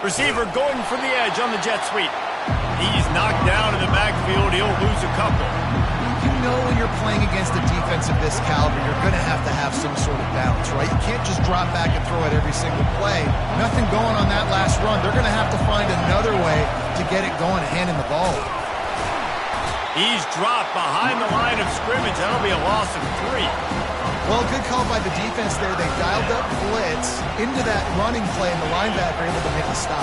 Receiver going for the edge on the jet sweep. He's knocked down in the backfield. He'll lose a couple. You know when you're playing against a defense of this caliber, you're going to have some sort of balance, right? You can't just drop back and throw it every single play. Nothing going on that last run. They're going to have to find another way to get it going and hand him the ball. He's dropped behind the line of scrimmage. That'll be a loss of 3. Well, good call by the defense there. They dialed up blitz into that running play, and the linebacker able to make a stop.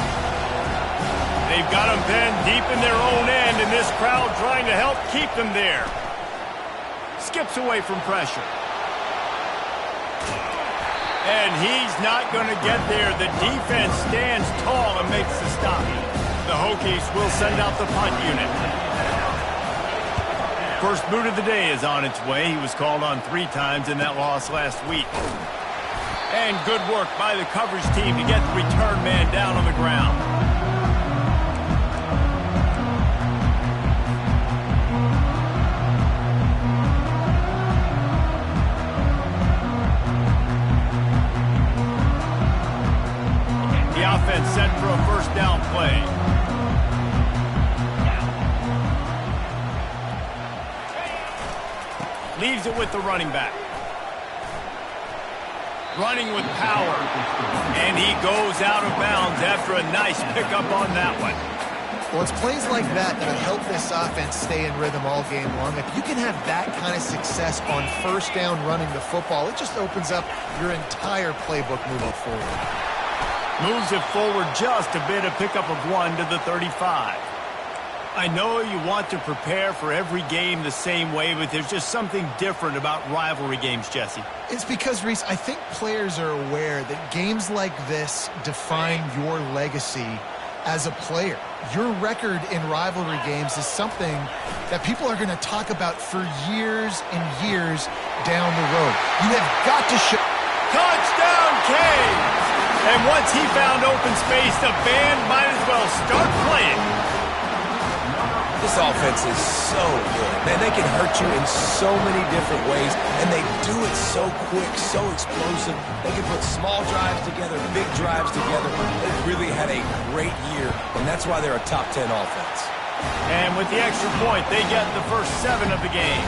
They've got them pinned deep in their own end, and this crowd trying to help keep them there. Skips away from pressure. And he's not going to get there. The defense stands tall and makes the stop. The Hokies will send out the punt unit. First boot of the day is on its way. He was called on 3 times in that loss last week. And good work by the coverage team to get the return man down on the ground. The offense set for a first down play. Leaves it with the running back. Running with power. And he goes out of bounds after a nice pickup on that one. Well, it's plays like that that help this offense stay in rhythm all game long. If you can have that kind of success on first down running the football, it just opens up your entire playbook moving forward. Moves it forward just a bit, a pickup of 1 to the 35. I know you want to prepare for every game the same way, but there's just something different about rivalry games, Jesse. It's because, Reese, I think players are aware that games like this define your legacy as a player. Your record in rivalry games is something that people are going to talk about for years and years down the road. You have got to show... Touchdown, Canes! And once he found open space, the band might as well start playing. This offense is so good. Man, they can hurt you in so many different ways, and they do it so quick, so explosive. They can put small drives together, big drives together. They've really had a great year, and that's why they're a top 10 offense. And with the extra point, they get the first 7 of the game.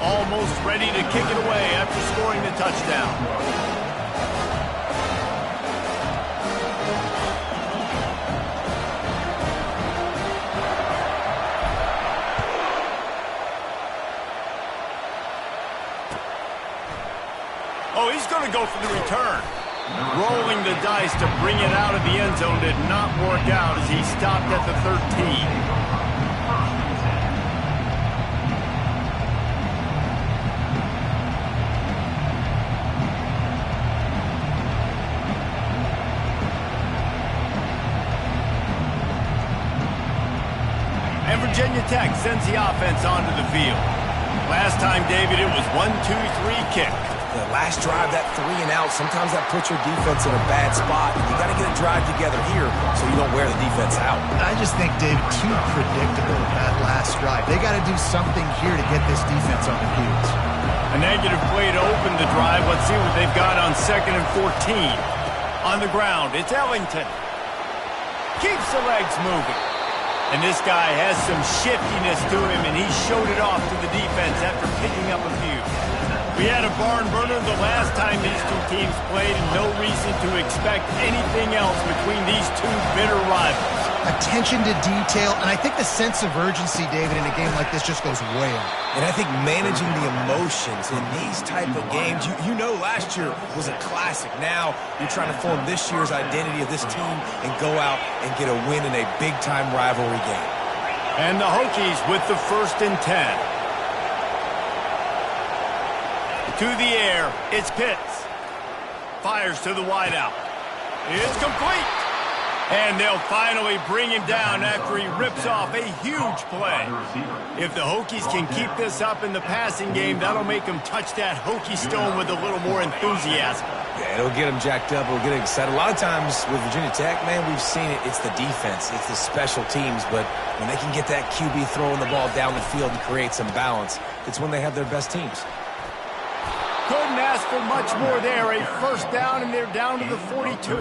Almost ready to kick it away after scoring the touchdown. Oh, he's going to go for the return. Rolling the dice to bring it out of the end zone did not work out as he stopped at the 13. And Virginia Tech sends the offense onto the field. Last time, David, it was 1-2-3 kick. The last drive, that 3 and out, sometimes that puts your defense in a bad spot. And you got to get a drive together here so you don't wear the defense out. I just think, David, too predictable that last drive. They got to do something here to get this defense on their heels. A negative play to open the drive. Let's see what they've got on 2nd and 14. On the ground, it's Ellington. Keeps the legs moving. And this guy has some shiftiness to him, and he showed it off to the defense after picking up a few. We had a barn burner the last time these two teams played, and no reason to expect anything else between these two bitter rivals. Attention to detail, and I think the sense of urgency, David, in a game like this just goes way up. And I think managing the emotions in these type of games, you know last year was a classic. Now you're trying to form this year's identity of this team and go out and get a win in a big-time rivalry game. And the Hokies with the 1st and 10. To the air, it's Pitts. Fires to the wideout. It's complete. And they'll finally bring him down after he rips off a huge play. If the Hokies can keep this up in the passing game, that'll make them touch that Hokie stone with a little more enthusiasm. Yeah, it'll get them jacked up. It'll get them excited. A lot of times with Virginia Tech, man, we've seen it. It's the defense. It's the special teams. But when they can get that QB throwing the ball down the field and create some balance, it's when they have their best teams. Couldn't ask for much more there. A first down, and they're down to the 42.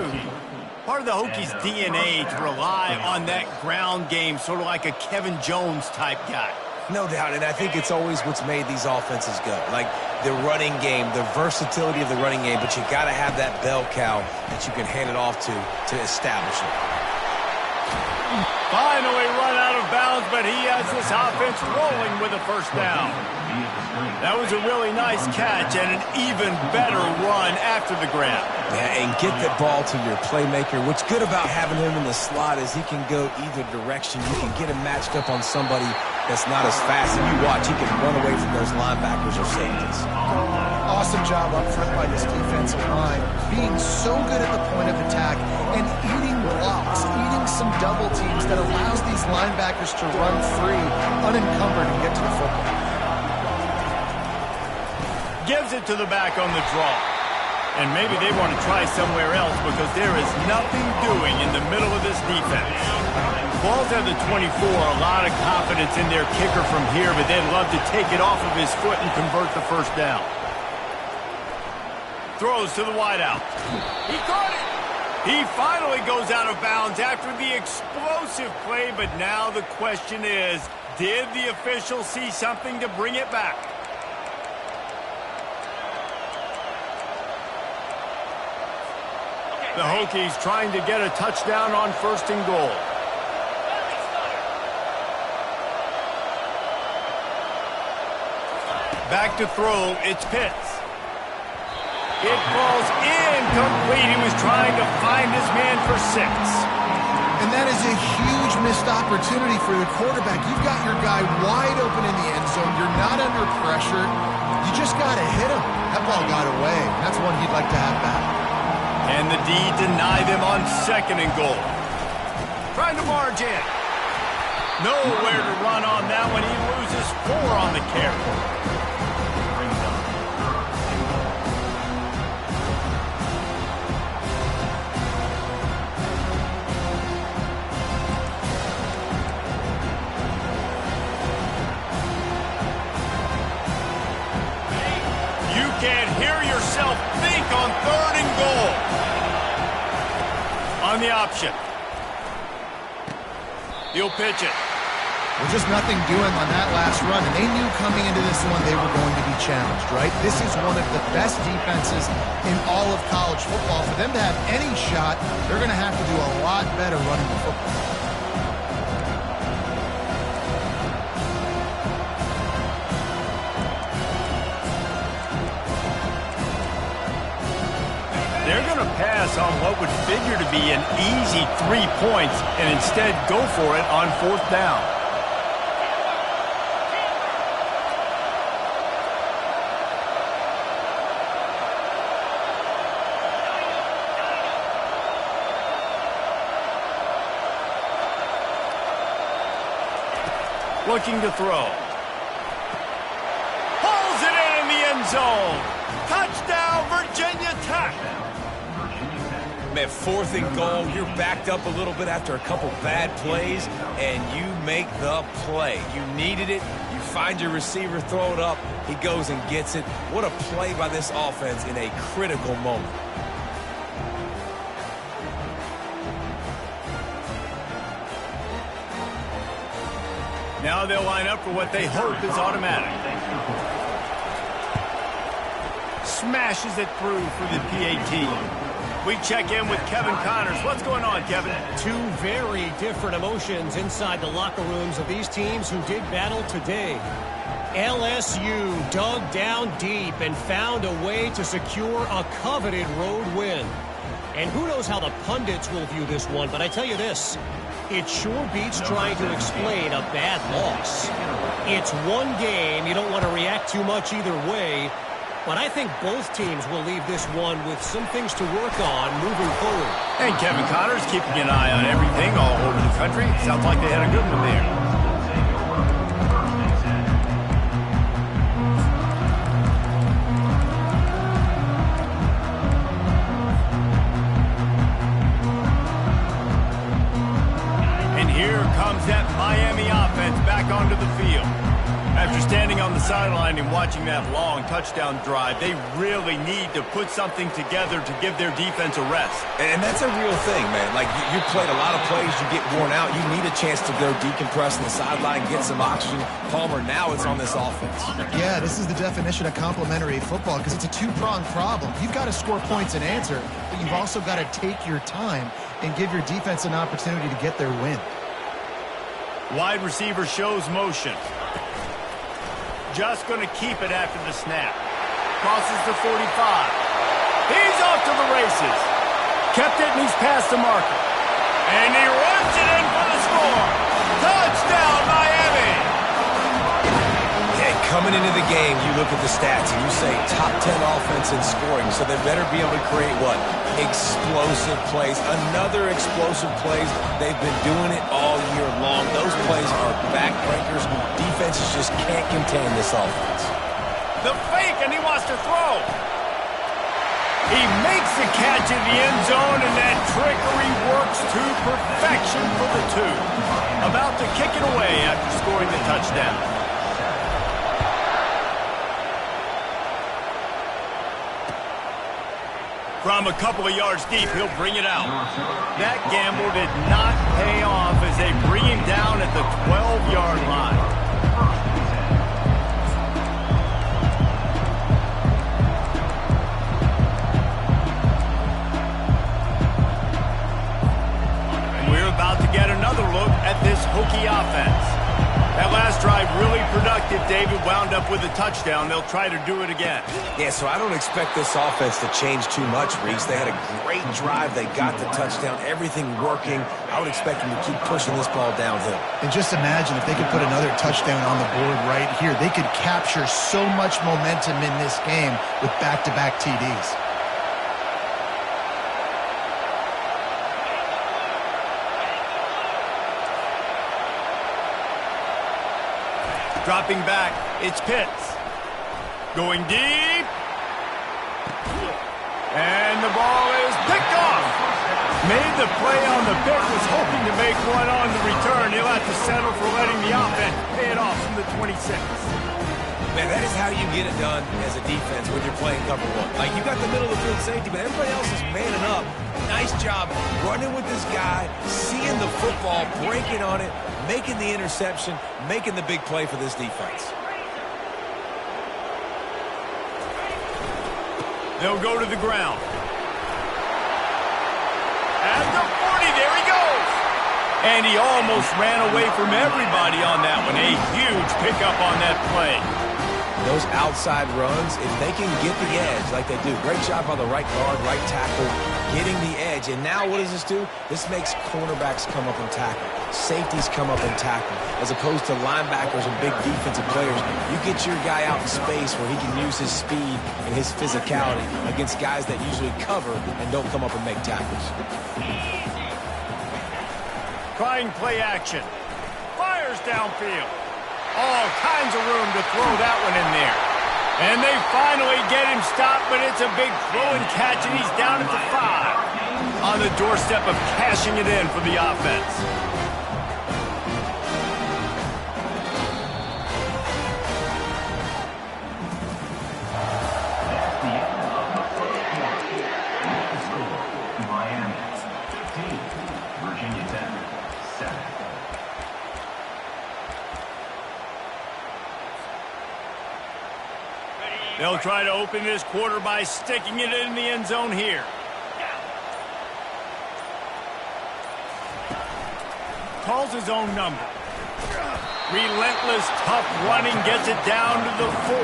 Part of the Hokies' DNA to rely on that ground game, sort of like a Kevin Jones type guy. No doubt, and I think it's always what's made these offenses go. Like the running game, the versatility of the running game, but you got to have that bell cow that you can hand it off to establish it. Finally run out of bounds, but he has this offense rolling with a first down. That was a really nice catch and an even better run after the grab. Yeah, and get the ball to your playmaker. What's good about having him in the slot is he can go either direction. You can get him matched up on somebody that's not as fast. And you watch, he can run away from those linebackers or safeties. Awesome job up front by this defensive line, being so good at the point of attack and eating blocks, eating some double teams that allows these linebackers to run free, unencumbered, and get to the football. Gives it to the back on the draw. And maybe they want to try somewhere else because there is nothing doing in the middle of this defense. Ball's at the 24, a lot of confidence in their kicker from here, but they'd love to take it off of his foot and convert the first down. Throws to the wideout. He caught it! He finally goes out of bounds after the explosive play, but now the question is, did the official see something to bring it back? The Hokies trying to get a touchdown on first and goal. Back to throw, it's Pitts. It falls incomplete. He was trying to find his man for 6. And that is a huge missed opportunity for the quarterback. You've got your guy wide open in the end zone. You're not under pressure. You just got to hit him. That ball got away. That's one he'd like to have back. And the D denied them on second and goal. Trying to barge in. Nowhere to run on that one. He loses 4 on the carry. You can't hear yourself think on third and goal. On the option. He'll pitch it. Well, just nothing doing on that last run, and they knew coming into this one they were going to be challenged, right? This is one of the best defenses in all of college football. For them to have any shot, they're going to have to do a lot better running the football. They're going to pass on what would figure to be an easy 3 points and instead go for it on fourth down. Looking to throw. Pulls it in the end zone. Touchdown, Virginia Tech. Man, fourth and goal, you're backed up a little bit after a couple bad plays, and you make the play. You needed it. You find your receiver, throw it up. He goes and gets it. What a play by this offense in a critical moment. Now they'll line up for what they hope is automatic. Smashes it through for the PAT. We check in with Kevin Connors. What's going on, Kevin? Two very different emotions inside the locker rooms of these teams who did battle today. LSU dug down deep and found a way to secure a coveted road win. And who knows how the pundits will view this one, but I tell you this, it sure beats trying to explain a bad loss. It's one game. You don't want to react too much either way. But I think both teams will leave this one with some things to work on moving forward. And Kevin Connors keeping an eye on everything all over the country. Sounds like they had a good one there. And here comes that Miami offense back onto the field. field. After standing on the sideline and watching that long touchdown drive, they really need to put something together to give their defense a rest. And that's a real thing, man. Like, you played a lot of plays, you get worn out, you need a chance to go decompress on the sideline, get some oxygen. Palmer, now it's on this offense. Yeah, this is the definition of complementary football because it's a two-pronged problem. You've got to score points and answer, but you've also got to take your time and give your defense an opportunity to get their win. Wide receiver shows motion. Just going to keep it after the snap. Crosses the 45. He's off to the races. Kept it and he's past the marker. And he runs it in for the score. Touchdown, Miami! Yeah, coming into the game, you look at the stats and you say top 10 offense in scoring, so they better be able to create what? Explosive plays. Another explosive plays. They've been doing it all year long. Those plays are backbreakers. Defenses just can't contain this offense. The fake, and he wants to throw. He makes the catch in the end zone, and that trickery works to perfection for the two. About to kick it away after scoring the touchdown. From a couple of yards deep, he'll bring it out. That gamble did not pay off as they bring him down at the 12-yard line. And we're about to get another look at this Hokie offense. That last drive really productive. David wound up with a touchdown. They'll try to do it again. Yeah, so I don't expect this offense to change too much, Reese. They had a great drive. They got the touchdown. Everything working. I would expect them to keep pushing this ball downhill. And just imagine if they could put another touchdown on the board right here. They could capture so much momentum in this game with back-to-back TDs. Dropping back, it's Pitts. Going deep. And the ball is picked off. Made the play on the pick, was hoping to make one on the return. He'll have to settle for letting the offense pay it off from the 26. Man, that is how you get it done as a defense when you're playing cover one. Like, you got the middle of the field safety, but everybody else is manning up. Nice job running with this guy, seeing the football, breaking on it, making the interception, making the big play for this defense. They'll go to the ground. At the 40, there he goes. And he almost ran away from everybody on that one. A huge pickup on that play. Those outside runs, if they can get the edge like they do, great job by the right guard, right tackle, getting the edge. And now what does this do? This makes cornerbacks come up and tackle. Safeties come up and tackle. As opposed to linebackers and big defensive players, you get your guy out in space where he can use his speed and his physicality against guys that usually cover and don't come up and make tackles. Trying play action. Fires downfield. All kinds of room to throw that one in there. And they finally get him stopped, but it's a big throw and catch, and he's down at the 5. On the doorstep of cashing it in for the offense. They'll try to open this quarter by sticking it in the end zone here. Calls his own number. Relentless, tough running, gets it down to the 4.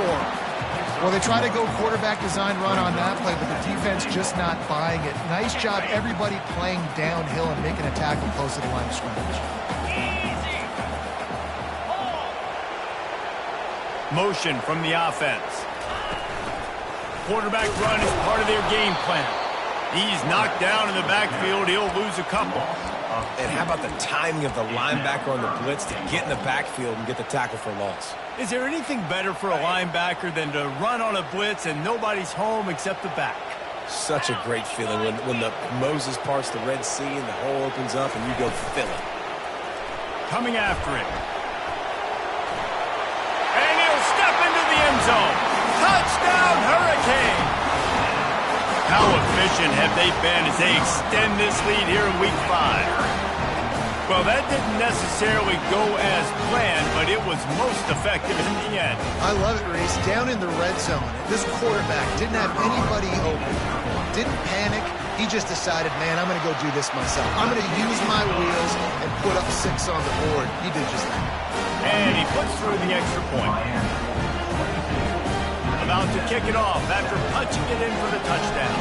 Well, they try to go quarterback design run on that play, but the defense just not buying it. Nice job, everybody playing downhill and making a tackle close to the line of scrimmage. Motion from the offense. Quarterback run is part of their game plan. He's knocked down in the backfield. He'll lose a couple. And how about the timing of the linebacker on the blitz to get in the backfield and get the tackle for loss? Is there anything better for a linebacker than to run on a blitz and nobody's home except the back? Such a great feeling when the Moses parts the Red Sea and the hole opens up and you go fill it. Coming after it. zone. Touchdown, Hurricane! How efficient have they been as they extend this lead here in Week 5? Well, that didn't necessarily go as planned, but it was most effective in the end. I love it, Reese. Down in the red zone, this quarterback didn't have anybody open. Didn't panic. He just decided, man, I'm going to go do this myself. I'm going to use my wheels and put up 6 on the board. He did just that. And he puts through the extra point. About to kick it off after punching it in for the touchdown.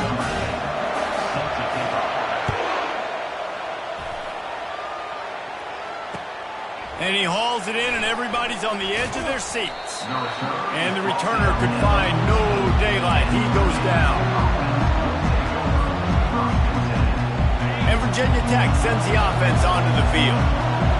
And he hauls it in, and everybody's on the edge of their seats. And the returner could find no daylight. He goes down. And Virginia Tech sends the offense onto the field.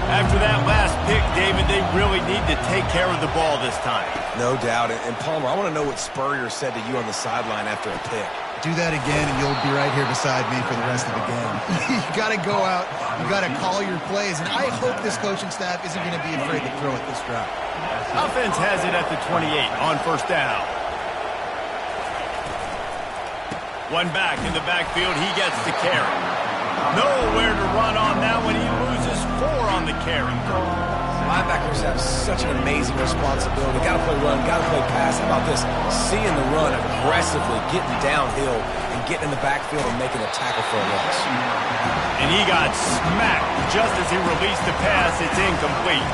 After that last pick, David, they really need to take care of the ball this time. No doubt. And Palmer, I want to know what Spurrier said to you on the sideline after a pick. Do that again, and you'll be right here beside me for the rest of the game. You got to go out. You got to call your plays, and I hope this coaching staff isn't going to be afraid to throw it this drive. Offense has it at the 28 on first down. One back in the backfield. He gets the carry. Nowhere to run on that one. He loses 4 on the carry. Linebackers have such an amazing responsibility. Got to play run, got to play pass. How about this? Seeing the run aggressively, getting downhill, and getting in the backfield and making a tackle for a loss. And he got smacked just as he released the pass. It's incomplete.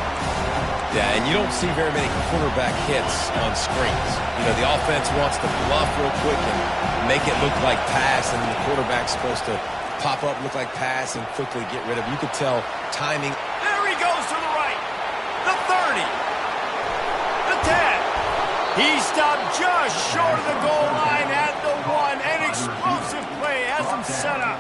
Yeah, and you don't see very many quarterback hits on screens. You know, the offense wants to bluff real quick and make it look like pass, and then the quarterback's supposed to pop up, look like pass, and quickly get rid of it. You could tell timing. There he goes to the right. The 30. The 10. He stopped just short of the goal line at the 1. An explosive play has him set up.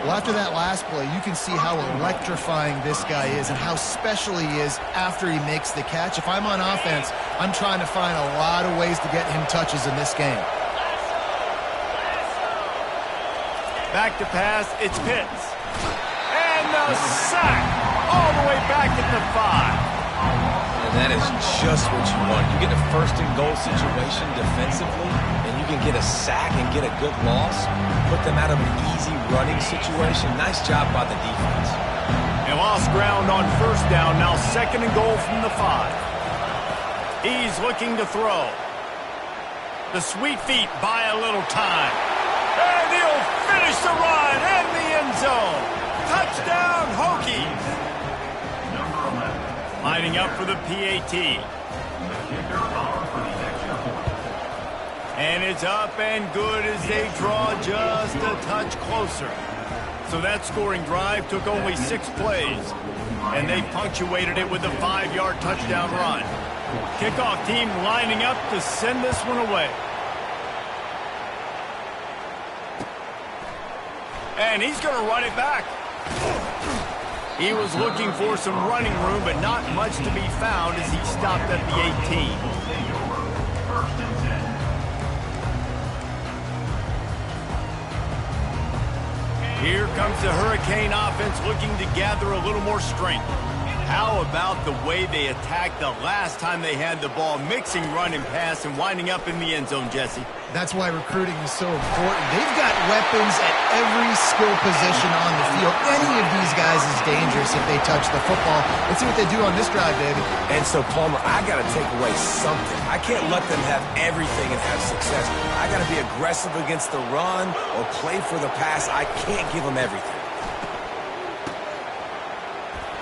Well, after that last play, you can see how electrifying this guy is and how special he is after he makes the catch. If I'm on offense, I'm trying to find a lot of ways to get him touches in this game. Back to pass, it's Pitts. And the sack all the way back at the 5. And that is just what you want. You get a first and goal situation defensively, and you can get a sack and get a good loss, put them out of an easy running situation. Nice job by the defense. And lost ground on first down, now second and goal from the 5. He's looking to throw. The sweet feet buy a little time. And he'll finish the run in the end zone. Touchdown, Hokies. Lining up for the PAT. And it's up and good as they draw just a touch closer. So that scoring drive took only 6 plays. And they punctuated it with a 5-yard touchdown run. Kickoff team lining up to send this one away. And he's going to run it back. He was looking for some running room, but not much to be found as he stopped at the 18. Here comes the Hurricane offense looking to gather a little more strength. How about the way they attacked the last time they had the ball, mixing run and pass and winding up in the end zone, Jesse? That's why recruiting is so important. They've got weapons at every skill position on the field. Any of these guys is dangerous if they touch the football. Let's see what they do on this drive, David. And so, Palmer, I got to take away something. I can't let them have everything and have success. I got to be aggressive against the run or play for the pass. I can't give them everything.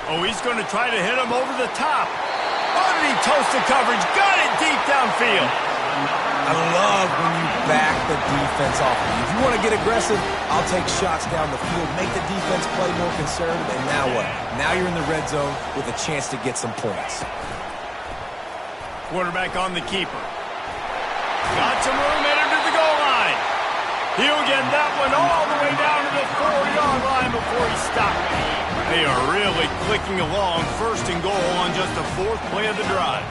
Oh, he's going to try to hit him over the top. Oh, did he toast the coverage? Got it deep downfield. I love when you back the defense off of you. If you want to get aggressive, I'll take shots down the field, make the defense play more conservative, and now what? Now you're in the red zone with a chance to get some points. Quarterback on the keeper. Got some room, headed to the goal line. He'll get that one all the way down to the 4-yard line before he stopped. They are really clicking along, first and goal on just the 4th play of the drive.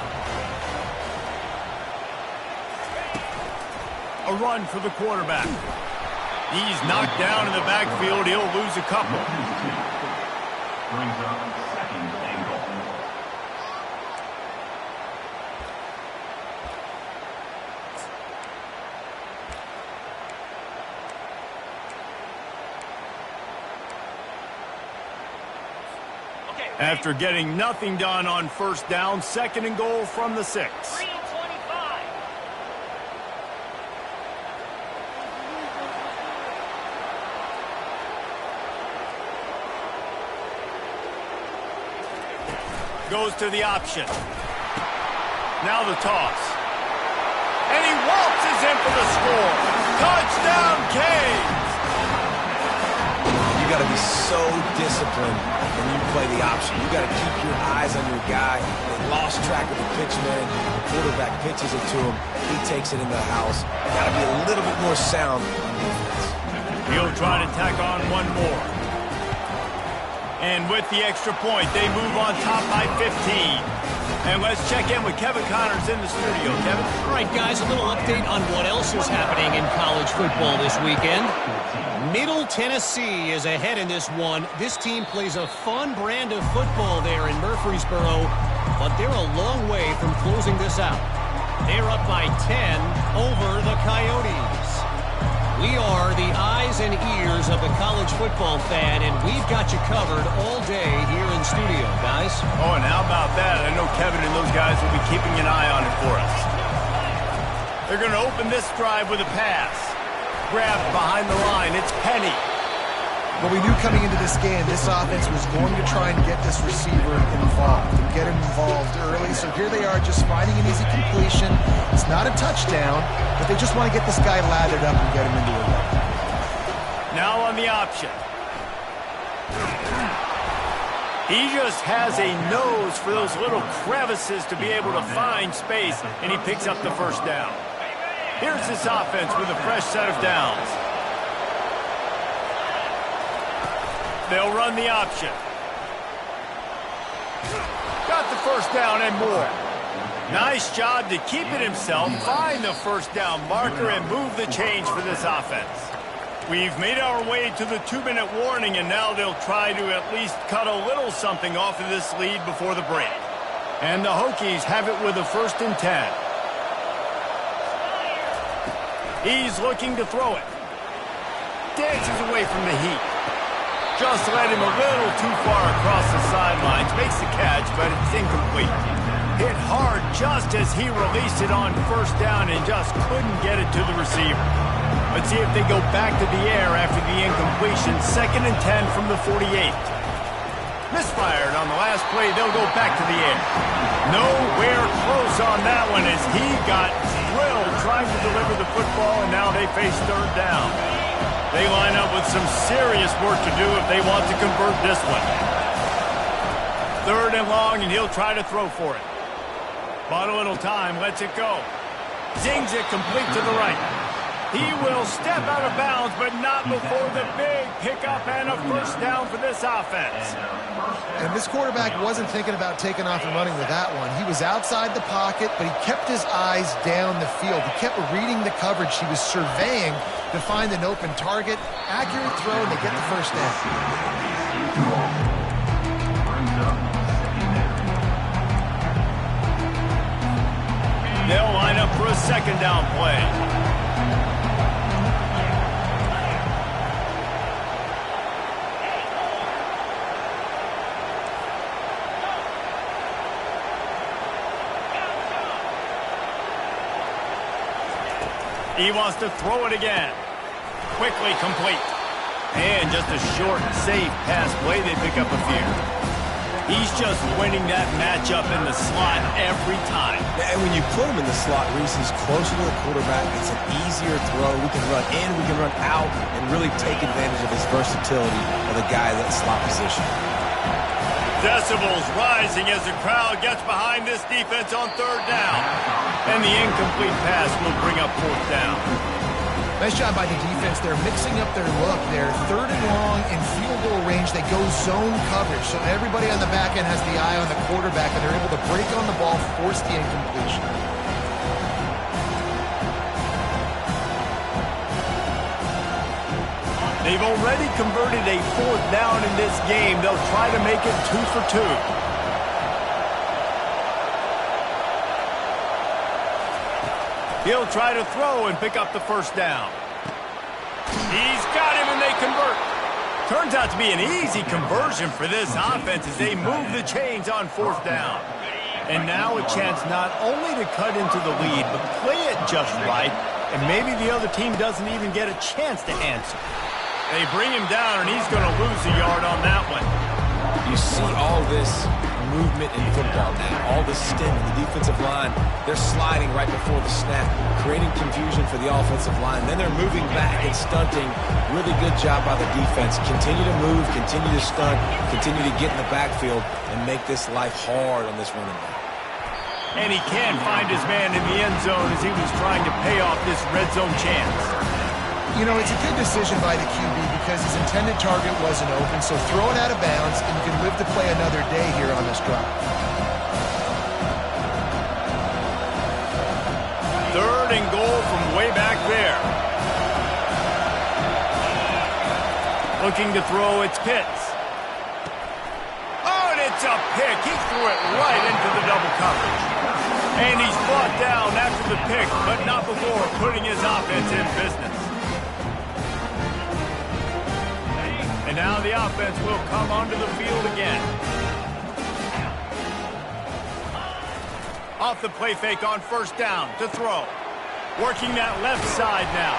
A run for the quarterback. He's knocked down in the backfield. He'll lose a couple. After getting nothing done on first down, 2nd and goal from the 6. Goes to the option. Now the toss. And he waltzes in for the score. Touchdown, Canes! You got to be so disciplined when you play the option. You got to keep your eyes on your guy. They lost track of the pitch man. The quarterback pitches it to him. He takes it in the house. You got to be a little bit more sound on defense. He'll try to tack on one more. And with the extra point, they move on top by 15. And let's check in with Kevin Connors in the studio. Kevin? All right, guys, a little update on what else is happening in college football this weekend. Middle Tennessee is ahead in this one. This team plays a fun brand of football there in Murfreesboro, but they're a long way from closing this out. They're up by 10 over the Coyotes. We are the eyes and ears of the college football fan, and we've got you covered all day here in studio, guys. Oh, and how about that? I know Kevin and those guys will be keeping an eye on it for us. They're going to open this drive with a pass. Grabbed behind the line. It's Penny. Well, we knew coming into this game, this offense was going to try and get this receiver involved and get him involved early. So here they are just finding an easy completion. It's not a touchdown, but they just want to get this guy lathered up and get him into a run. Now on the option. He just has a nose for those little crevices to be able to find space, and he picks up the first down. Here's this offense with a fresh set of downs. They'll run the option. Got the first down and more. Nice job to keep it himself, find the first down marker, and move the change for this offense. We've made our way to the 2-minute warning, and now they'll try to at least cut a little something off of this lead before the break. And the Hokies have it with a 1st and 10. He's looking to throw it. Dances away from the heat. Just led him a little too far across the sidelines. Makes the catch, but it's incomplete. Hit hard just as he released it on first down and just couldn't get it to the receiver. Let's see if they go back to the air after the incompletion. 2nd and 10 from the 48. Misfired on the last play. They'll go back to the air. Nowhere close on that one as he got drilled trying to deliver the football, and now they face 3rd down. They line up with some serious work to do if they want to convert this one. 3rd and long, and he'll try to throw for it. Bought a little time, lets it go. Zings it complete to the right. He will step out of bounds, but not before the big pickup and a first down for this offense. And this quarterback wasn't thinking about taking off and running with that one. He was outside the pocket, but he kept his eyes down the field. He kept reading the coverage. He was surveying to find an open target. Accurate throw, and they get the first down. They'll line up for a 2nd down play. He wants to throw it again. Quickly complete. And just a short, safe pass play. They pick up a few. He's just winning that matchup in the slot every time. And when you put him in the slot, Reese, he's closer to the quarterback. It's an easier throw. We can run in, we can run out, and really take advantage of his versatility of the guy at that slot position. Decibels rising as the crowd gets behind this defense on 3rd down. And the incomplete pass will bring up 4th down. Nice job by the defense. They're mixing up their look. They're 3rd and long in field goal range. They go zone coverage. So everybody on the back end has the eye on the quarterback, and they're able to break on the ball, force the incompletion. They've already converted a 4th down in this game. They'll try to make it 2 for 2. He'll try to throw and pick up the first down. He's got him, and they convert. Turns out to be an easy conversion for this offense as they move the chains on 4th down. And now a chance not only to cut into the lead, but play it just right, and maybe the other team doesn't even get a chance to answer. They bring him down, and he's going to lose a yard on that one. You see all this movement in football now, all the stem in the defensive line. They're sliding right before the snap, creating confusion for the offensive line. Then they're moving back and stunting. Really good job by the defense. Continue to move, continue to stunt, continue to get in the backfield and make this life hard on this running back. And he can't find his man in the end zone as he was trying to pay off this red zone chance. You know, it's a good decision by the QB because his intended target wasn't open, so throw it out of bounds, and you can live to play another day here on this drive. 3rd and goal from way back there. Looking to throw, it's Pitts. Oh, and it's a pick. He threw it right into the double coverage. And he's brought down after the pick, but not before putting his offense in business. And now the offense will come onto the field again. Off the play fake on 1st down to throw. Working that left side now.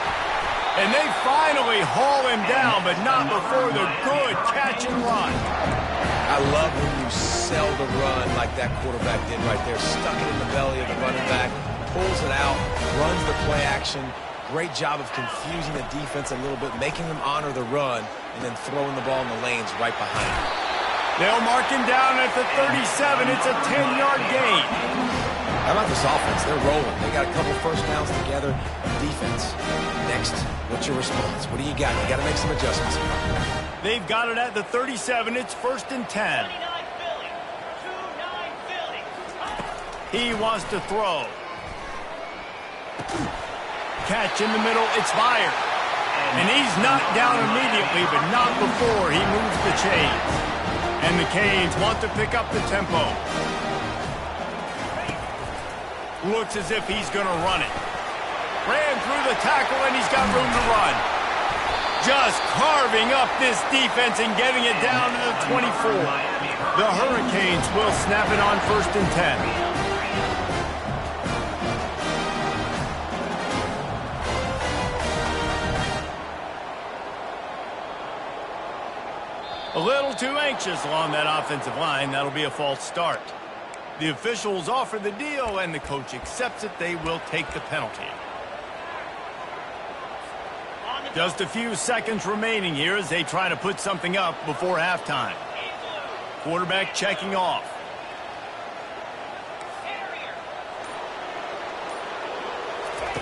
And they finally haul him down, but not before the good catch and run. I love when you sell the run like that quarterback did right there. Stuck it in the belly of the running back, pulls it out, runs the play action. Great job of confusing the defense a little bit, making them honor the run, and then throwing the ball in the lanes right behind him. They'll mark him down at the 37. It's a 10-yard gain. How about this offense? They're rolling. They got a couple 1st downs together. Defense. Next, what's your response? What do you got? You got to make some adjustments. They've got it at the 37. It's 1st and 10. He wants to throw. Catch in the middle. It's fired. And he's knocked down immediately, but not before he moves the chains. And the Canes want to pick up the tempo. Looks as if he's going to run it. Ran through the tackle, and he's got room to run. Just carving up this defense and getting it down to the 24. The Hurricanes will snap it on 1st and 10. A little too anxious along that offensive line. That'll be a false start. The officials offer the deal, and the coach accepts it. They will take the penalty. Just a few seconds remaining here as they try to put something up before halftime. Quarterback checking off.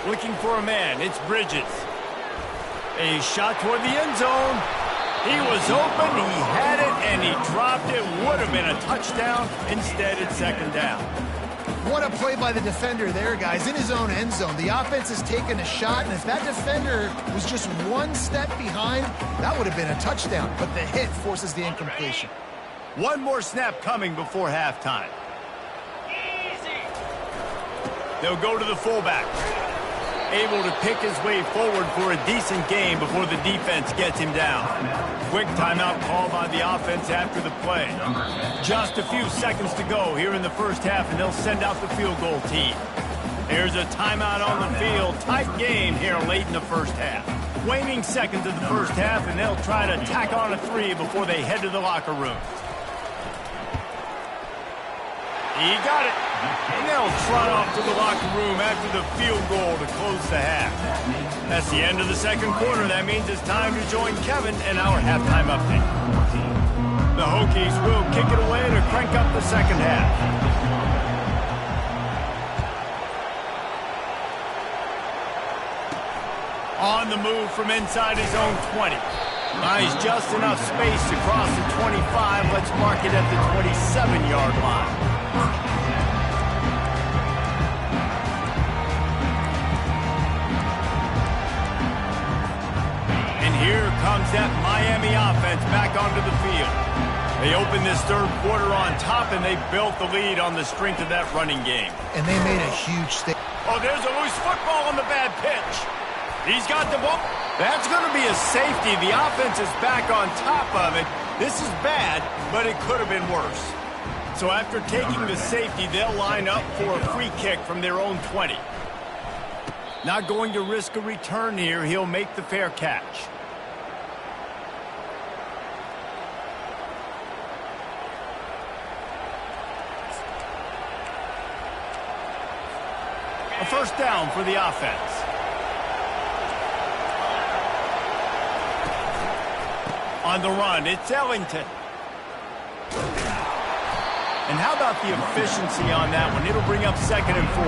Looking for a man. It's Bridges. A shot toward the end zone. He was open, he had it, and he dropped it. Would have been a touchdown. Instead, it's 2nd down. What a play by the defender there, guys. In his own end zone, the offense has taken a shot, and if that defender was just 1 step behind, that would have been a touchdown. But the hit forces the incompletion. One more snap coming before halftime. They'll go to the fullback. Able to pick his way forward for a decent game before the defense gets him down. Quick timeout call by the offense after the play. Just a few seconds to go here in the 1st half, and they'll send out the field goal team. There's a timeout on the field. Tight game here late in the 1st half. Waning seconds of the 1st half, and they'll try to tack on a 3 before they head to the locker room. He got it. And they'll trot off to the locker room after the field goal to close the half. That's the end of the 2nd quarter. That means it's time to join Kevin and our halftime update. The Hokies will kick it away to crank up the 2nd half. On the move from inside his own 20. Nice, just enough space to cross the 25. Let's mark it at the 27-yard line. And here comes that Miami offense back onto the field. They opened this 3rd quarter on top, and they built the lead on the strength of that running game. And they made a huge statement. Oh, there's a loose football on the bad pitch. He's got the ball. That's going to be a safety. The offense is back on top of it. This is bad, but it could have been worse. So after taking the safety, they'll line up for a free kick from their own 20. Not going to risk a return here. He'll make the fair catch. A first down for the offense. On the run, it's Ellington. And how about the efficiency on that one? It'll bring up 2nd and 4.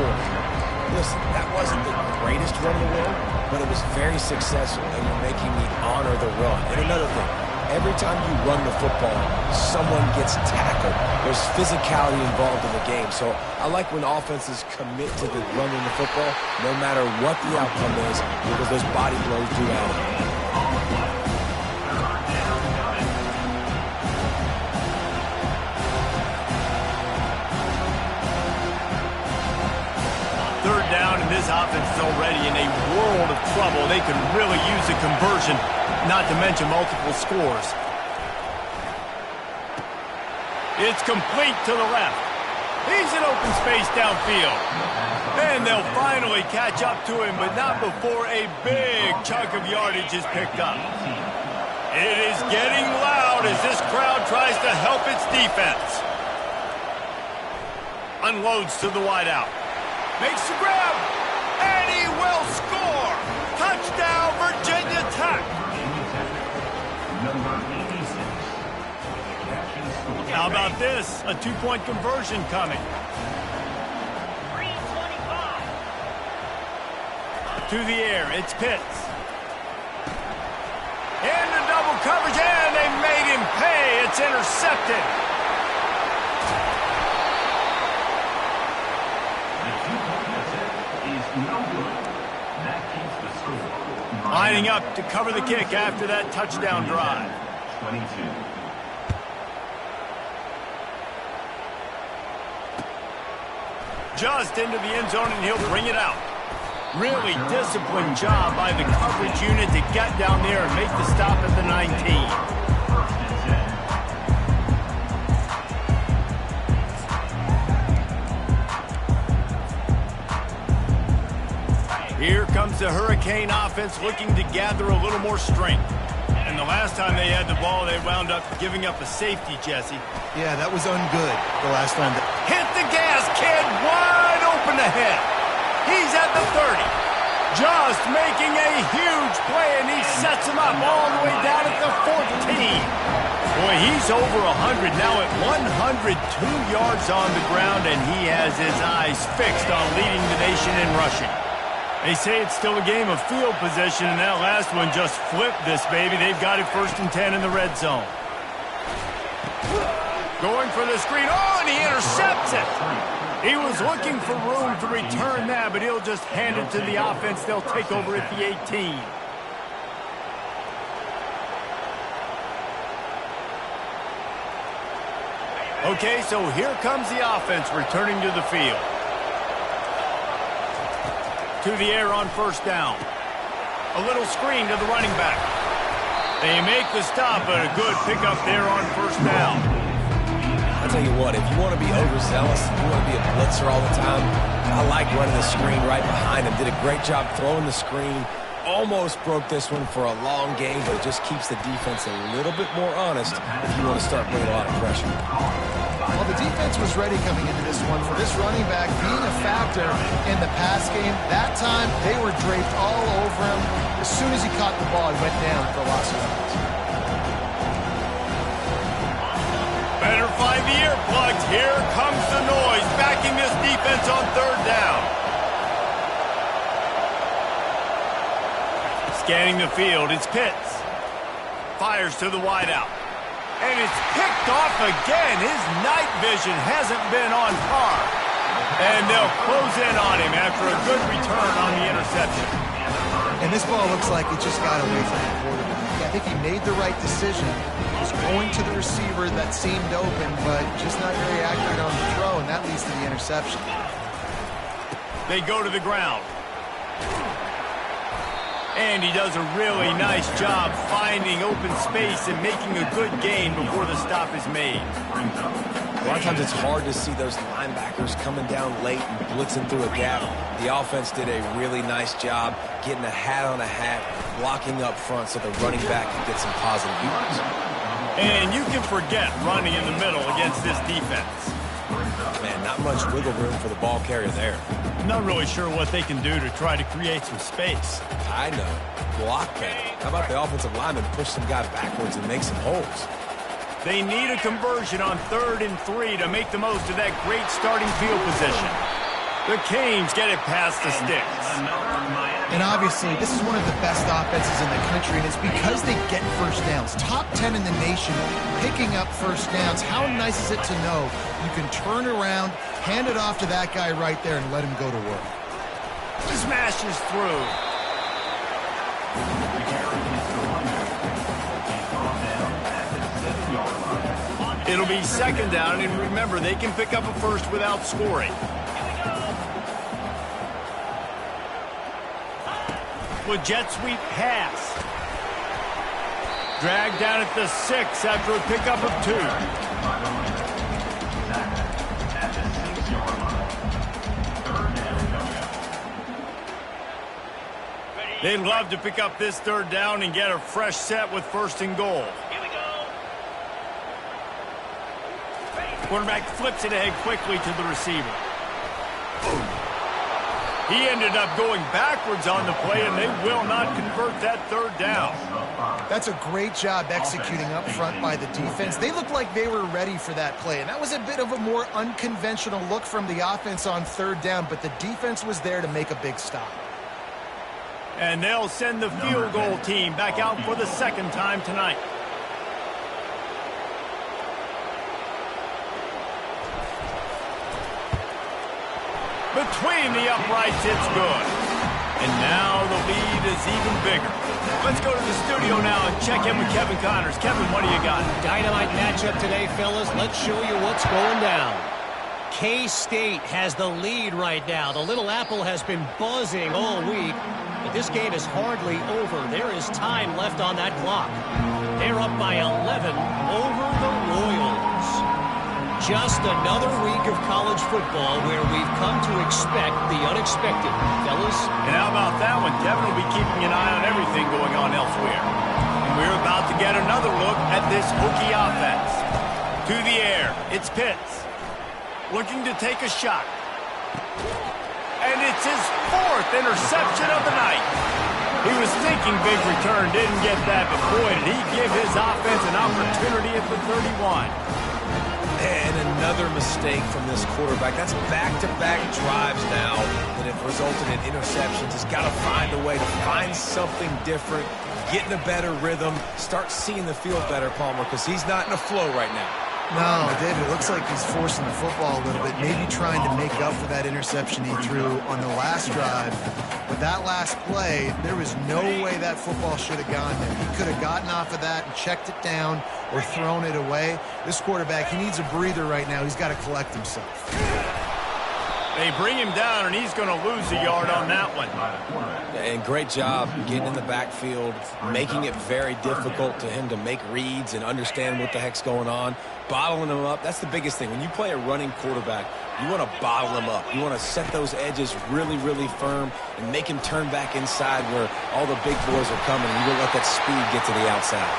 Listen, that wasn't the greatest run in the world, but it was very successful, and you're making me honor the run. And another thing, every time you run the football, someone gets tackled. There's physicality involved in the game. So I like when offenses commit to the running the football, no matter what the outcome is, because those body blows do add. Third down, and this offense is already in a world of trouble. They could really use a conversion, not to mention multiple scores. It's complete to the left. He's in open space downfield. And they'll finally catch up to him, but not before a big chunk of yardage is picked up. It is getting loud as this crowd tries to help its defense. Unloads to the wideout. Makes the grab, and he will score! Touchdown, Virginia Tech! How about this? A 2-point conversion coming. To the air, it's Pitts. Into double coverage, and they made him pay. It's intercepted. Lining up to cover the kick after that touchdown drive. 22. Just into the end zone, and he'll bring it out. Really disciplined job by the coverage unit to get down there and make the stop at the 19. Here comes the Hurricane offense looking to gather a little more strength. And the last time they had the ball, they wound up giving up a safety, Jesse. Yeah, that was ungood the last time. Hit the gas, kid. Wide open ahead. He's at the 30. Just making a huge play, and he sets him up all the way down at the 14. Boy, he's over 100 now at 102 yards on the ground, and he has his eyes fixed on leading the nation in rushing. They say it's still a game of field position, and that last one just flipped this baby. They've got it 1st and 10 in the red zone. Going for the screen. Oh, and he intercepts it. He was looking for room to return that, but he'll just hand it to the offense. They'll take over at the 18. Okay, so here comes the offense returning to the field. To the air on 1st down. A little screen to the running back. They make the stop, but a good pickup there on 1st down. I'll tell you what, if you want to be overzealous, if you want to be a blitzer all the time, I like running the screen right behind him. Did a great job throwing the screen. Almost broke this one for a long game, but it just keeps the defense a little bit more honest if you want to start bringing a lot of pressure. Well, the defense was ready coming into this one for this running back being a factor in the pass game. That time, they were draped all over him. As soon as he caught the ball, he went down for loss of yards. Better find the earplugs. Here comes the noise, backing this defense on 3rd down. Scanning the field, it's Pitts. Fires to the wideout. And it's picked off again. His night vision hasn't been on par. And they'll close in on him after a good return on the interception. And this ball looks like it just got away from the quarterback. I think he made the right decision. He was going to the receiver that seemed open, but just not very accurate on the throw, and that leads to the interception. They go to the ground. And he does a really nice job finding open space and making a good gain before the stop is made. A lot of times it's hard to see those linebackers coming down late and blitzing through a gap. The offense did a really nice job getting a hat on a hat, blocking up front so the running back can get some positive yards. And you can forget running in the middle against this defense. Man, not much wiggle room for the ball carrier there. I'm not really sure what they can do to try to create some space. I know. Block that. How about the offensive lineman push some guy backwards and make some holes? They need a conversion on 3rd and 3 to make the most of that great starting field position. The Canes get it past the sticks. And obviously, this is one of the best offenses in the country, and it's because they get first downs. Top 10 in the nation, picking up first downs. How nice is it to know you can turn around, hand it off to that guy right there, and let him go to work. Smashes through. It'll be 2nd down, and remember, they can pick up a first without scoring. With jet sweep pass. Dragged down at the 6 after a pickup of 2. They'd love to pick up this 3rd down and get a fresh set with 1st and goal. Quarterback flips it ahead quickly to the receiver. He ended up going backwards on the play, and they will not convert that 3rd down. That's a great job executing up front by the defense. They looked like they were ready for that play, and that was a bit of a more unconventional look from the offense on 3rd down, but the defense was there to make a big stop. And they'll send the field goal team back out for the 2nd time tonight. Between the uprights, it's good. And now the lead is even bigger. Let's go to the studio now and check in with Kevin Connors. Kevin, what do you got? Dynamite matchup today, fellas. Let's show you what's going down. K-State has the lead right now. The Little Apple has been buzzing all week, but this game is hardly over. There is time left on that clock. They're up by 11 over the Royals. Just another week of college football where we've come to expect the unexpected, fellas. And how about that one? Kevin will be keeping an eye on everything going on elsewhere. And we're about to get another look at this Hokie offense. To the air, it's Pitts. Looking to take a shot. And it's his 4th interception of the night. He was thinking big return, didn't get that, but boy, did he give his offense an opportunity at the 31. And another mistake from this quarterback. That's back-to-back drives now that have resulted in interceptions. He's got to find a way to find something different, get in a better rhythm, start seeing the field better, Palmer, because he's not in a flow right now. No, David, it looks like he's forcing the football a little bit, maybe trying to make up for that interception he threw on the last drive. But that last play, there was no way that football should have gone there. He could have gotten off of that and checked it down or thrown it away. This quarterback, he needs a breather right now. He's got to collect himself. They bring him down, and he's going to lose a yard on that one. And great job getting in the backfield, making it very difficult to him to make reads and understand what the heck's going on, bottling him up. That's the biggest thing. When you play a running quarterback, you want to bottle him up. You want to set those edges really, really firm and make him turn back inside where all the big boys are coming, and you don't let that speed get to the outside.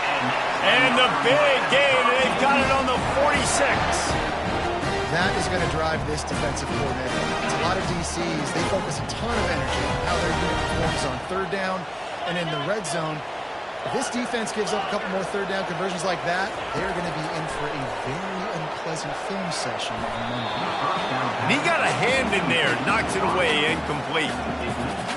And the big game, they've got it on the 46. That is going to drive this defensive coordinator. It's a lot of DCs. They focus a ton of energy on how their unit performs on 3rd down and in the red zone. If this defense gives up a couple more 3rd down conversions like that, they're going to be in for a very unpleasant film session on Monday. And he got a hand in there, knocks it away, incomplete.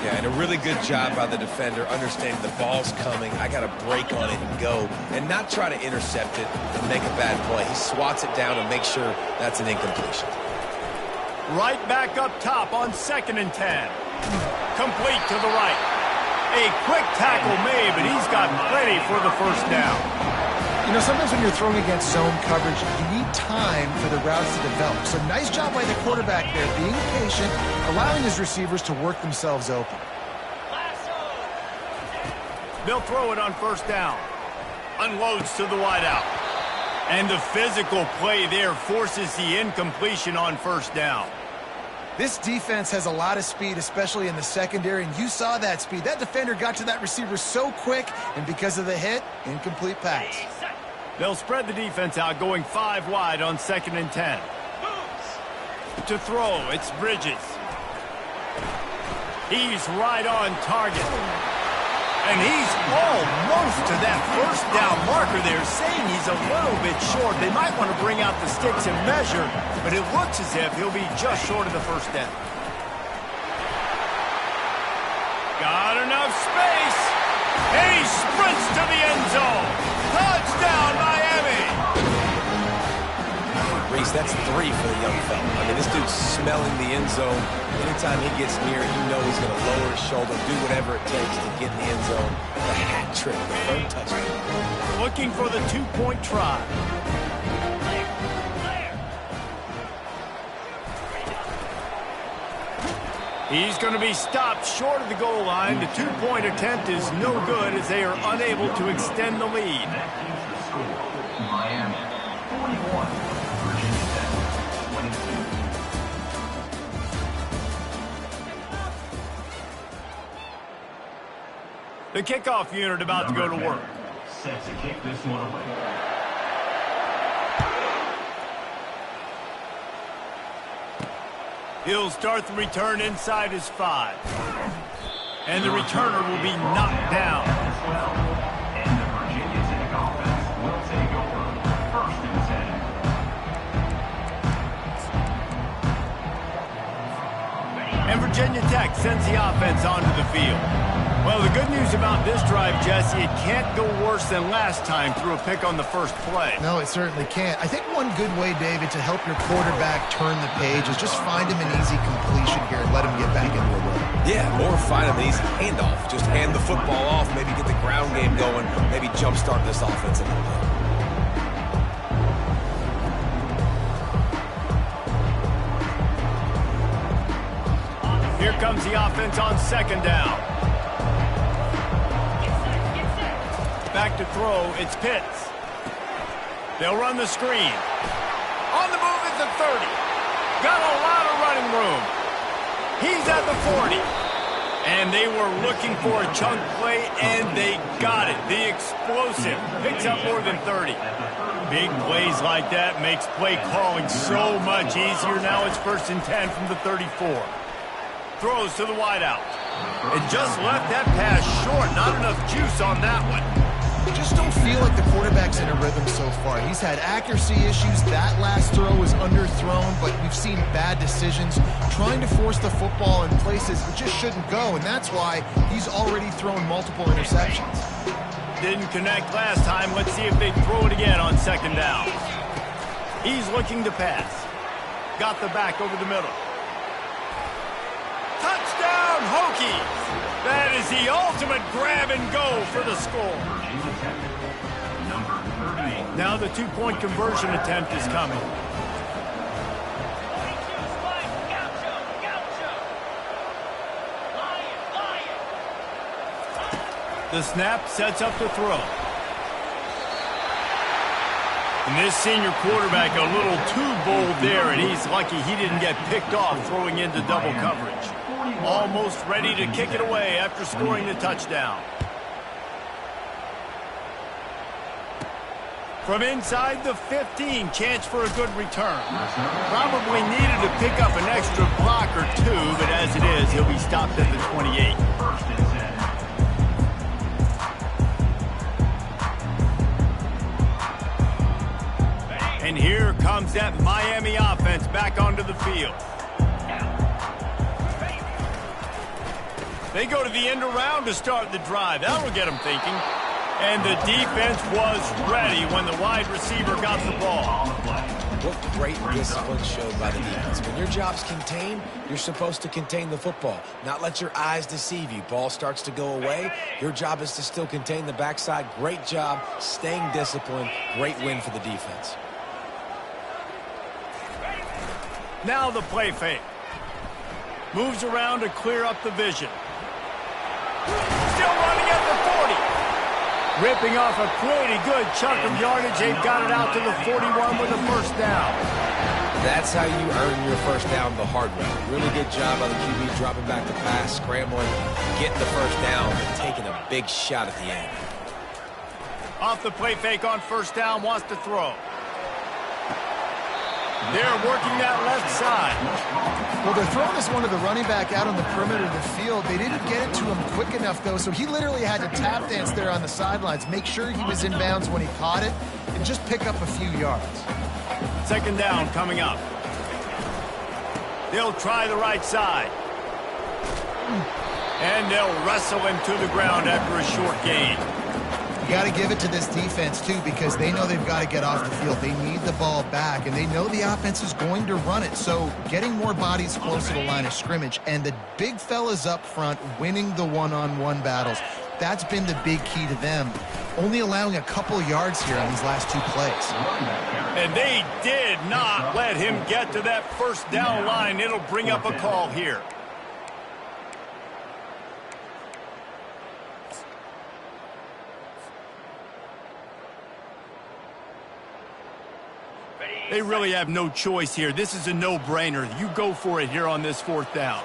Yeah, and a really good job by the defender understanding the ball's coming. I got to break on it and go and not try to intercept it and make a bad play. He swats it down and makes sure that's an incompletion. Right back up top on 2nd and 10. Complete to the right. A quick tackle made, but he's got plenty for the 1st down. You know, sometimes when you're throwing against zone coverage, you need time for the routes to develop. So nice job by the quarterback there, being patient, allowing his receivers to work themselves open. They'll throw it on first down. Unloads to the wideout. And the physical play there forces the incompletion on first down. This defense has a lot of speed, especially in the secondary, and you saw that speed. That defender got to that receiver so quick, and because of the hit, incomplete pass. They'll spread the defense out, going 5 wide on 2nd and 10. To throw, it's Bridges. He's right on target. And he's almost to that first down marker there, saying he's a little bit short. They might want to bring out the sticks and measure, but it looks as if he'll be just short of the first down. Got enough space, and he sprints to the end zone. Touchdown, Miami! Reese, that's 3 for the young fella. I mean, this dude's smelling the end zone. Anytime he gets near, you know he's going to lower his shoulder, do whatever it takes to get in the end zone. The hat trick, the 3rd touchdown. Looking for the 2-point try. He's going to be stopped short of the goal line. The 2-point attempt is no good as they are unable to extend the lead. Miami, 41. Virginia Tech, 22. The kickoff unit about to go to work. Set to kick this one away. He'll start the return inside his 5. And the returner will be knocked down. And the Virginia Tech offense will take over. 1st and 10. And Virginia Tech sends the offense onto the field. Well, the good news about this drive, Jesse, it can't go worse than last time through a pick on the first play. No, it certainly can't. I think one good way, David, to help your quarterback turn the page is just find him an easy completion here and let him get back into a rhythm. Yeah, or find him an easy handoff. Just hand the football off, maybe get the ground game going, maybe jumpstart this offense a little bit. Here comes the offense on 2nd down. Back to throw, it's Pitts. They'll run the screen. On the move at the 30. Got a lot of running room. He's at the 40. And they were looking for a chunk play, and they got it. The explosive picks up more than 30. Big plays like that makes play calling so much easier. Now it's 1st and 10 from the 34. Throws to the wideout. It just left that pass short. Not enough juice on that one. Just don't feel like the quarterback's in a rhythm so far. He's had accuracy issues. That last throw was underthrown, but we've seen bad decisions trying to force the football in places it just shouldn't go, and that's why he's already thrown multiple interceptions. Didn't connect last time. Let's see if they throw it again on 2nd down. He's looking to pass. Got the back over the middle. Touchdown, Hokies! That is the ultimate grab and go for the score. Virginia Tech, number 38. Now the 2-point conversion attempt is coming. The snap sets up the throw. And this senior quarterback a little too bold there, and he's lucky he didn't get picked off throwing into double coverage. Almost ready to kick it away after scoring the touchdown. From inside the 15, chance for a good return. Probably needed to pick up an extra block or 2, but as it is, he'll be stopped at the 28. 1st and 10. And here comes that Miami offense back onto the field. They go to the end around to start the drive. That'll get them thinking. And the defense was ready when the wide receiver got the ball. What great discipline showed by the defense. When your job's contained, you're supposed to contain the football, not let your eyes deceive you. Ball starts to go away. Your job is to still contain the backside. Great job staying disciplined. Great win for the defense. Now the play fake. Moves around to clear up the vision. Still running at the 40. Ripping off a pretty good chunk of yardage. They've got it out to the 41 with a first down. That's how you earn your first down the hard way. Really good job by the QB dropping back the pass, scrambling, getting the first down, and taking a big shot at the end. Off the play fake on first down, wants to throw. They're working that left side. Well, they're throwing this one to the running back out on the perimeter of the field. They didn't get it to him quick enough, though, so he literally had to tap dance there on the sidelines, make sure he was in bounds when he caught it, and just pick up a few yards. Second down coming up. They'll try the right side. And they'll wrestle him to the ground after a short gain. You got to give it to this defense, too, because they know they've got to get off the field. They need the ball back, and they know the offense is going to run it. So getting more bodies close to the line of scrimmage and the big fellas up front winning the one-on-one battles, that's been the big key to them. Only allowing a couple yards here on these last two plays. And they did not let him get to that first down line. It'll bring up a call here. They really have no choice here. This is a no-brainer. You go for it here on this fourth down.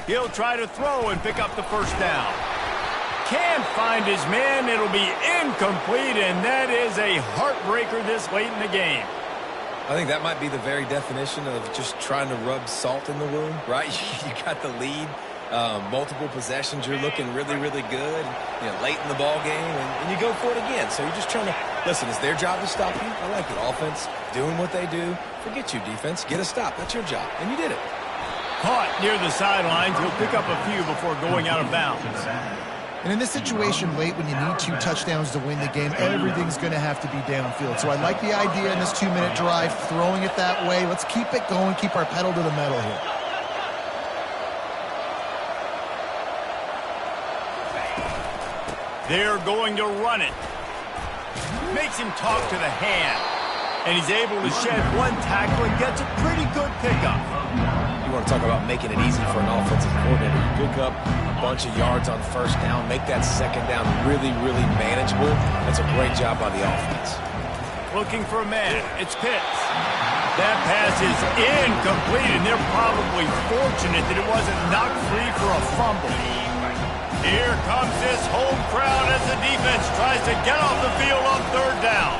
He'll try to throw and pick up the first down. Can't find his man. It'll be incomplete, and that is a heartbreaker this late in the game. I think that might be the very definition of just trying to rub salt in the wound, right? You got the lead, multiple possessions, you're looking really, really good, late in the ball game, and you go for it again. So you're just trying to, listen, it's their job to stop you. I like it. Offense, doing what they do. Forget you, defense. Get a stop. That's your job, and you did it. Caught near the sidelines. He'll pick up a few before going out of bounds. And in this situation late when you need 2 touchdowns to win the game, everything's going to have to be downfield. So I like the idea in this 2-minute drive, throwing it that way. Let's keep it going, keep our pedal to the metal here. They're going to run it. Makes him talk to the hand. And he's able to shed one tackle and gets a pretty good pickup. You want to talk about making it easy for an offensive coordinator. You pick up a bunch of yards on first down, make that second down really, really manageable. That's a great job by the offense. Looking for a man. It's Pitts. That pass is incomplete, and they're probably fortunate that it wasn't knocked free for a fumble. Here comes this home crowd as the defense tries to get off the field on third down.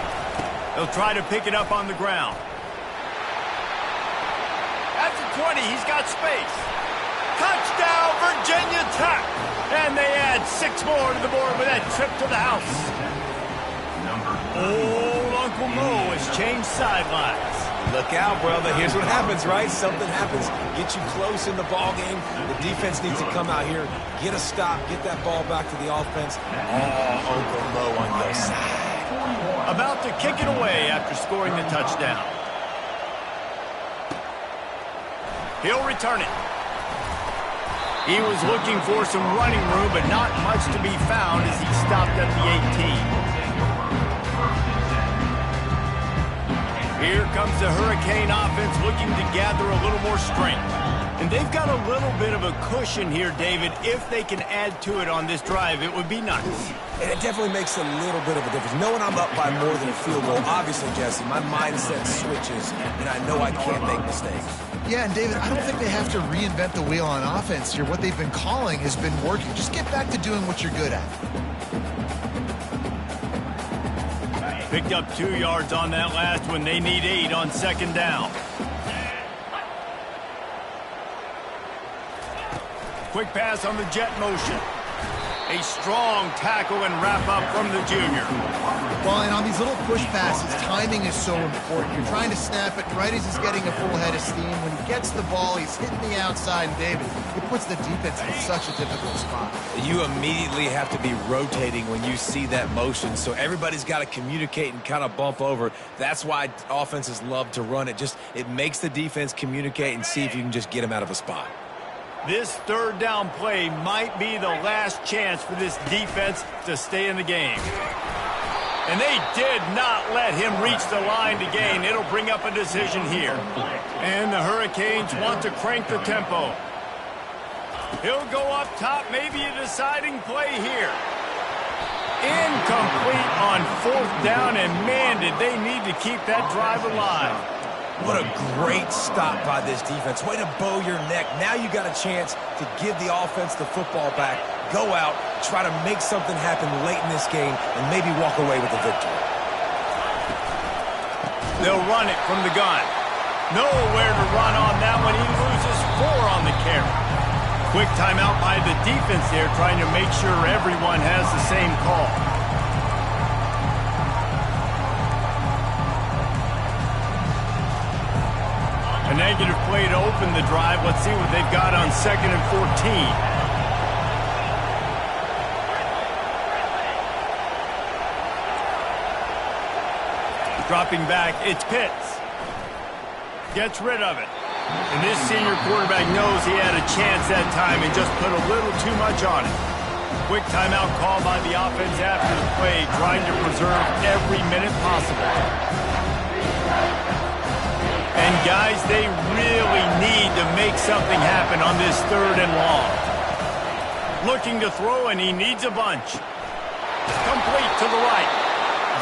They'll try to pick it up on the ground. At the 20, he's got space. Touchdown, Virginia Tech. And they add 6 more to the board with that trip to the house. Old Uncle Mo has changed sidelines. Look out, brother. Here's what happens, right? Something happens. Get you close in the ball game. The defense needs to come out here, get a stop, get that ball back to the offense. Oh, Uncle Mo on your side. About to kick it away after scoring the touchdown. He'll return it. He was looking for some running room, but not much to be found as he stopped at the 18. Here comes the Hurricane offense looking to gather a little more strength. And they've got a little bit of a cushion here, David. If they can add to it on this drive, it would be nice. And it definitely makes a little bit of a difference. Knowing I'm up by more than a field goal, obviously, Jesse, my mindset switches, and I know I can't make mistakes. Yeah, and David, I don't think they have to reinvent the wheel on offense here. What they've been calling has been working. Just get back to doing what you're good at. Picked up 2 yards on that last one. They need 8 on second down. Quick pass on the jet motion. A strong tackle and wrap up from the junior. Well, and on these little push passes, timing is so important. You're trying to snap it right as he's getting a full head of steam. When he gets the ball, he's hitting the outside, and David, it puts the defense in such a difficult spot. You immediately have to be rotating when you see that motion, so everybody's got to communicate and kind of bump over. That's why offenses love to run it. It makes the defense communicate and see if you can just get them out of a spot. This third down play might be the last chance for this defense to stay in the game. And they did not let him reach the line to gain. It'll bring up a decision here. And the Hurricanes want to crank the tempo. He'll go up top, maybe a deciding play here. Incomplete on 4th down, and man, did they need to keep that drive alive. What a great stop by this defense. Way to bow your neck. Now you got a chance to give the offense the football back, go out, try to make something happen late in this game, and maybe walk away with the victory. They'll run it from the gun. Nowhere to run on that one. He loses 4 on the carry. Quick timeout by the defense there, trying to make sure everyone has the same call. A negative play to open the drive. Let's see what they've got on 2nd and 14. Dropping back, it's Pitts. Gets rid of it. And this senior quarterback knows he had a chance that time and just put a little too much on it. Quick timeout call by the offense after the play, trying to preserve every minute possible. And guys, they really need to make something happen on this 3rd and long. Looking to throw, and he needs a bunch. Complete to the right.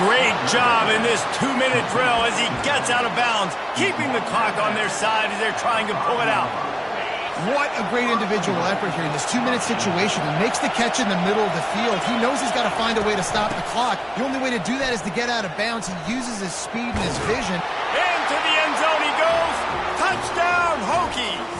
Great job in this 2-minute drill as he gets out of bounds, keeping the clock on their side as they're trying to pull it out. What a great individual effort here in this 2-minute situation. He makes the catch in the middle of the field. He knows he's got to find a way to stop the clock. The only way to do that is to get out of bounds. He uses his speed and his vision. Into the end zone he goes. Touchdown, Hokies.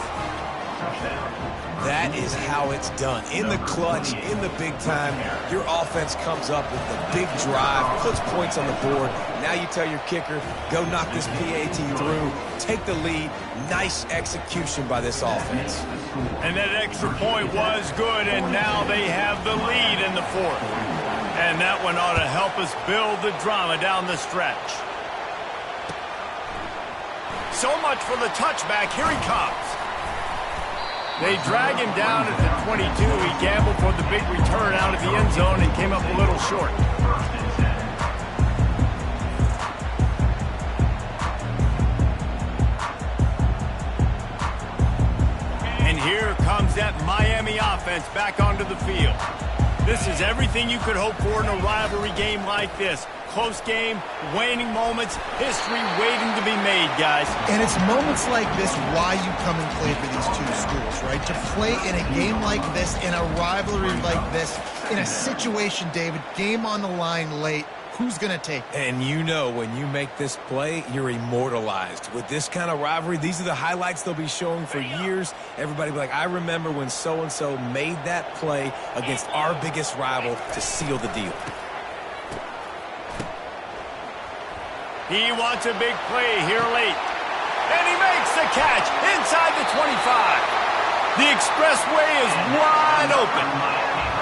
That is how it's done. In the clutch, in the big time, your offense comes up with the big drive, puts points on the board. Now you tell your kicker, go knock this PAT through, take the lead. Nice execution by this offense. And that extra point was good, and now they have the lead in the 4th. And that one ought to help us build the drama down the stretch. So much for the touchback. Here he comes. They drag him down at the 22. He gambled for the big return out of the end zone and came up a little short. And here comes that Miami offense back onto the field. This is everything you could hope for in a rivalry game like this. Close game, waning moments, history waiting to be made, guys. And it's moments like this why you come and play for these two schools, right? To play in a game like this, in a rivalry like this, in a situation, David, game on the line late, who's going to take it? And you know when you make this play, you're immortalized. With this kind of rivalry, these are the highlights they'll be showing for years. Everybody will be like, I remember when so-and-so made that play against our biggest rival to seal the deal. He wants a big play here late. And he makes the catch inside the 25. The expressway is wide open.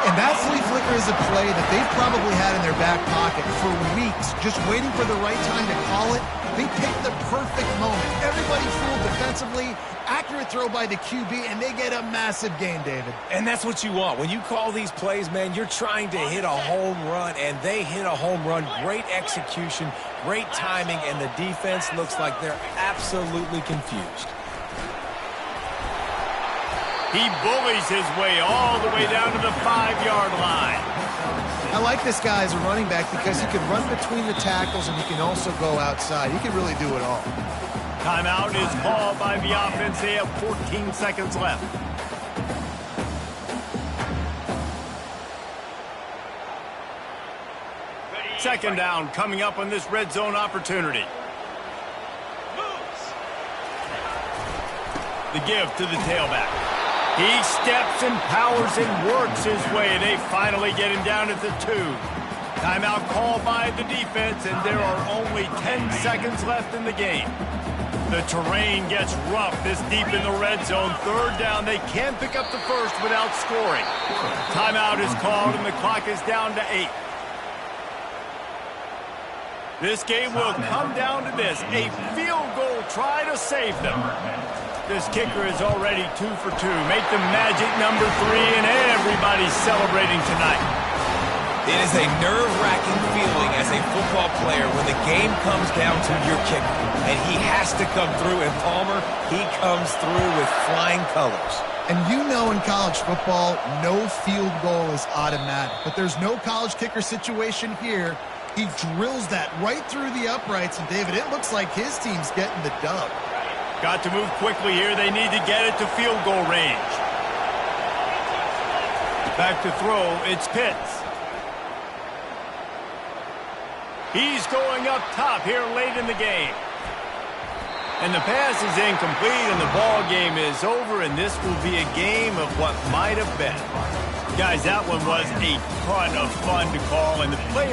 And that flea flicker is a play that they've probably had in their back pocket for weeks, just waiting for the right time to call it. They picked the perfect moment. Everybody fooled defensively, accurate throw by the QB, and they get a massive gain, David. And that's what you want. When you call these plays, man, you're trying to hit a home run, and they hit a home run. Great execution, great timing, and the defense looks like they're absolutely confused. He bullies his way all the way down to the 5-yard line. I like this guy as a running back because he can run between the tackles and he can also go outside. He can really do it all. Timeout is called by the offense. They have 14 seconds left. Second down coming up on this red zone opportunity. The give to the tailback. He steps and powers and works his way. They finally get him down at the 2. Timeout called by the defense, and there are only 10 seconds left in the game. The terrain gets rough this deep in the red zone. Third down, they can't pick up the first without scoring. Timeout is called, and the clock is down to 8. This game will come down to this, a field goal try to save them. This kicker is already 2 for 2. Make the magic number 3, and everybody's celebrating tonight. It is a nerve-wracking feeling as a football player when the game comes down to your kicker. And he has to come through, and Palmer, he comes through with flying colors. And you know in college football, no field goal is automatic. But there's no college kicker situation here. He drills that right through the uprights. And, David, it looks like his team's getting the dub. Got to move quickly here. They need to get it to field goal range. Back to throw. It's Pitts. He's going up top here late in the game. And the pass is incomplete, and the ball game is over, and this will be a game of what might have been. Guys, that one was a ton of fun to call, and the play